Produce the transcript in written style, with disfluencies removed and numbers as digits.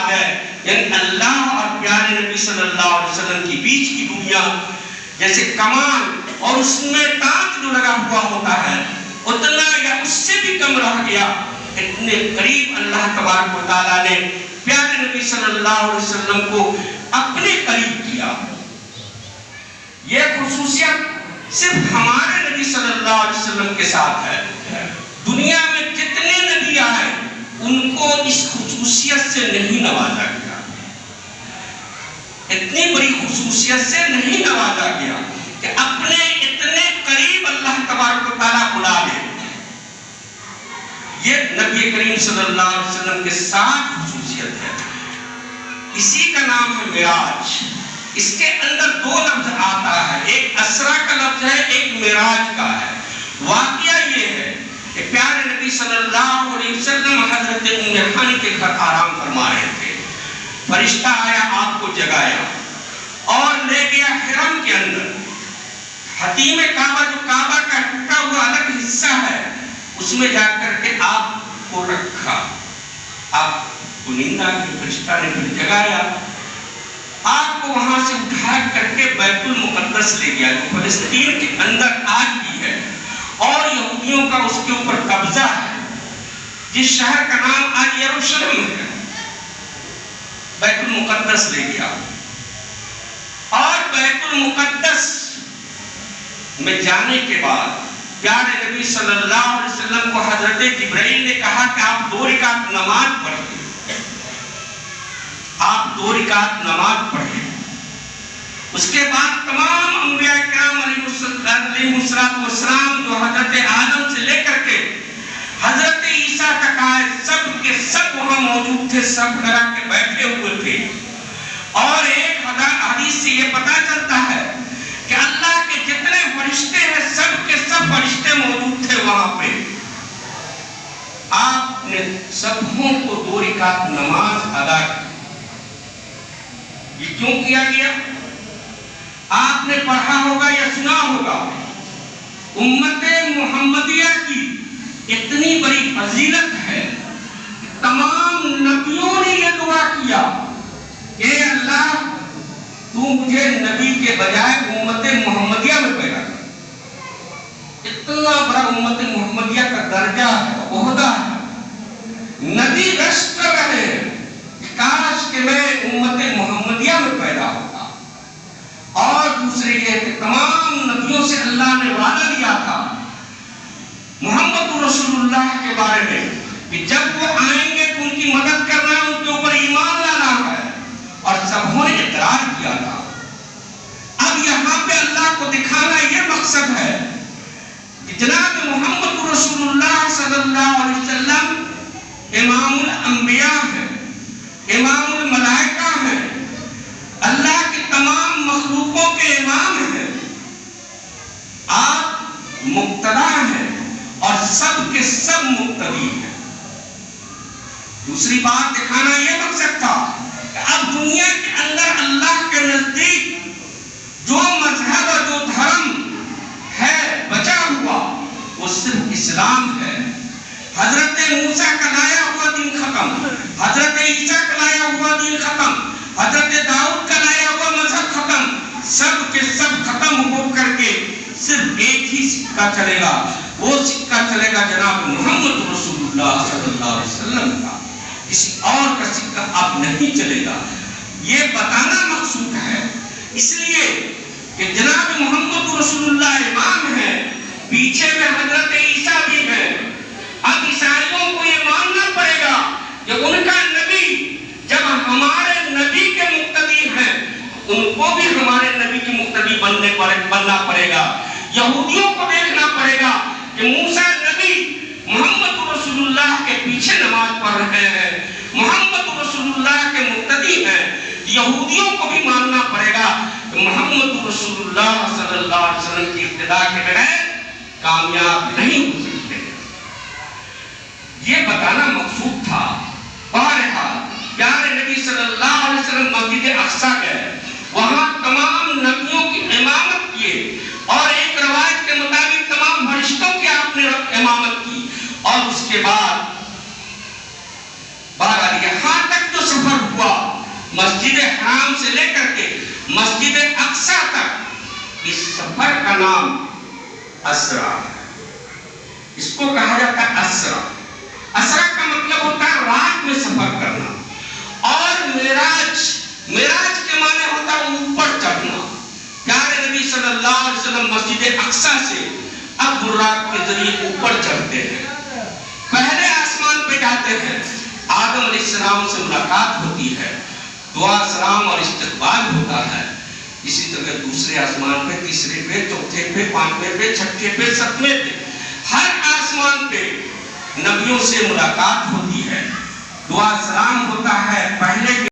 مراد ہے، یعنی اللہ اور پیارے نبی صلی اللہ علیہ وسلم کی بیچ کی دنیا جیسے کمان اور اس میں تانت جو لگا ہوا ہوتا ہے اتنا یا اس سے بھی کم رہ گیا، اتنے قریب اللہ تبارک و تعالیٰ نے پیارے نبی صلی اللہ علیہ وسلم کو اپنے قریب کیا۔ یہ خصوصیت صرف ہمارے نبی صلی اللہ علیہ وسلم کے ساتھ ہے، دنیا میں جتنے نبی آئے ان کو اس خصوصیت سے نہیں نوازا گیا، اتنی بڑی خصوصیت سے نہیں نوازا گیا کہ اپنے اتنے قریب اللہ تبارک و تعالیٰ بلا لے۔ یہ نبی کریم صلی اللہ علیہ وسلم کے ساتھ خصوصیت ہے، اسی کا نام ہے معراج۔ اس کے اندر دو لفظ آتا ہے، ایک اسرا کا لفظ ہے، ایک معراج کا ہے۔ واقعہ یہ ہے کہ پیارے نبی صلی اللہ علیہ وسلم حضرت ام ہانی کے گھر آرام فرما رہے تھے، فرشتہ آیا، آپ کو جگایا اور لے گیا حرم کے اندر۔ حتیم کعبہ جو کعبہ کا ٹوٹا ہوا الگ حصہ ہے اس میں جا کر کے آپ کو رکھا، آپ کو نیند آ گئی، فرشتہ نے پھر جگایا، آپ کو وہاں سے اٹھا کر کے بیت المقدس لے گیا جو فلسطین کے اندر آج بھی ہے اور یہودیوں کا اس کے اوپر قبضہ ہے، جس شہر کا نام آج یروشلم ہے۔ بیت المقدس لے گیا اور بیت المقدس میں جانے کے بعد پیارے نبی صلی اللہ علیہ وسلم کو حضرت جبرائیل نے کہا کہ آپ 2 رکعت نماز پڑھیں، آپ 2 رکعت نماز پڑھیں۔ اس کے بعد تمام انبیاء کرام علیہ السلام جو حضرت آدم سے لے کر کے حضرت عیسیٰ تک آئے، سب کے سب وہاں موجود تھے، سب لگا کے بیٹھے ہوئے تھے۔ اور ایک حدیث سے یہ پتا چلتا ہے کہ اللہ کے جتنے فرشتے ہیں سب کے سب فرشتے موجود تھے وہاں پہ۔ آپ نے سبوں کو 2 رکعت نماز ادا کی۔ یہ کیوں کیا گیا؟ آپ نے پڑھا ہوگا یا سنا ہوگا، امت محمدیہ کی اتنی بڑی فضیلت ہے، تمام نبیوں نے یہ دعا کیا، اے اللہ تو مجھے نبی کے بجائے امت محمدیہ میں پیدا کر۔ اتنا بڑا امت محمدیہ کا درجہ ہے، عہدہ ہے، نبی رش کر رہے ہیں، کاش کہ میں امت محمدیہ میں پیدا ہوتا۔ اور دوسرے یہ کہ تمام نبیوں سے اللہ نے وعدہ دیا تھا محمد رسول اللہ کے بارے میں کہ جب وہ آئیں گے تو ان کی مدد کرنا ہے، ان کے اوپر ایمان لانا ہے، اور سبوں نے اقرار کیا تھا۔ اب یہاں پہ اللہ کو دکھانا یہ مقصد ہے کہ جناب محمد رسول اللہ صلی اللہ علیہ وسلم امام الانبیاء ہیں، امام الملائکہ ہیں، اللہ کی تمام مخلوقوں کے امام ہیں، آپ مقتدا ہیں اور سب کے سب مقتدی ہیں۔ دوسری بات دکھانا یہ مقصد تھا کہ اب دنیا کے اندر اللہ کے نزدیک جو مذہب اور جو دھرم ہے بچا ہوا وہ صرف اسلام ہے۔ حضرت موسیٰ کا لایا ہوا دین ختم، حضرت عیسیٰ کا لایا ہوا دین ختم، حضرت داؤد کا لایا ہوا مذہب ختم، سب کے سب ختم ہو کر کے صرف ایک ہی سکہ چلے گا، وہ سکہ چلے گا جناب محمد رسول اللہ صلی اللہ علیہ وسلم کا، کسی اور کا سکہ اب نہیں چلے گا۔ یہ بتانا مقصود ہے، اس لیے کہ جناب محمد رسول اللہ امام ہے، پیچھے میں حضرت عیسیٰ بھی ہے۔ اب عیسائیوں کو یہ ماننا پڑے گا کہ ان کا نبی جب ہمارے نبی کے مقتدی ہیں ان کو بھی ہمارے نبی کی مقتدی بننا پڑے گا۔ یہودیوں کو دیکھنا پڑے گا کہ موسیٰ نبی محمد رسول اللہ کے پیچھے نماز پڑھ رہے ہیں، محمد رسول اللہ کے مقتدی ہیں۔ یہودیوں کو بھی ماننا پڑے گا کہ محمد رسول اللہ صلی اللہ علیہ وسلم کی ابتدا کے بغیر کامیاب نہیں ہو سکتے۔ یہ بتانا مقصود تھا۔ بہرحال پیارے نبی صلی اللہ علیہ وسلم مسجد اقصیٰ گئے، وہاں تمام نبیوں کی امامت کیے اور ایک روایت کے مطابق تمام فرشتوں کی آپ نے امامت کی، اور اس کے بعد بہرحال یہاں تک جو سفر ہوا مسجد حرام سے لے کر کے مسجد اقصی تک اس سفر کا نام اسرا ہے۔ اس کو کہا جاتا ہے اسرا۔ اسرا کا مطلب ہوتا ہے رات میں سفر کرنا، اور معراج کے معنی ہوتا ہے اوپر چڑھنا۔ پیارے نبی صلی اللہ علیہ وسلم مسجد اقصی سے اب براق کے ذریعے اوپر چڑھتے ہیں، پہلے آسمان پہ جاتے ہیں، آدم علیہ السلام سے ملاقات ہوتی ہے، دعا سلام اور استقبال ہوتا ہے۔ اسی طرح دوسرے آسمان پہ، تیسرے پہ، چوتھے پہ، پانچویں پہ، چھٹے پہ، ستویں پہ، ہر آسمان پہ نبیوں سے ملاقات ہوتی ہے، دعا سلام ہوتا ہے۔ پہلے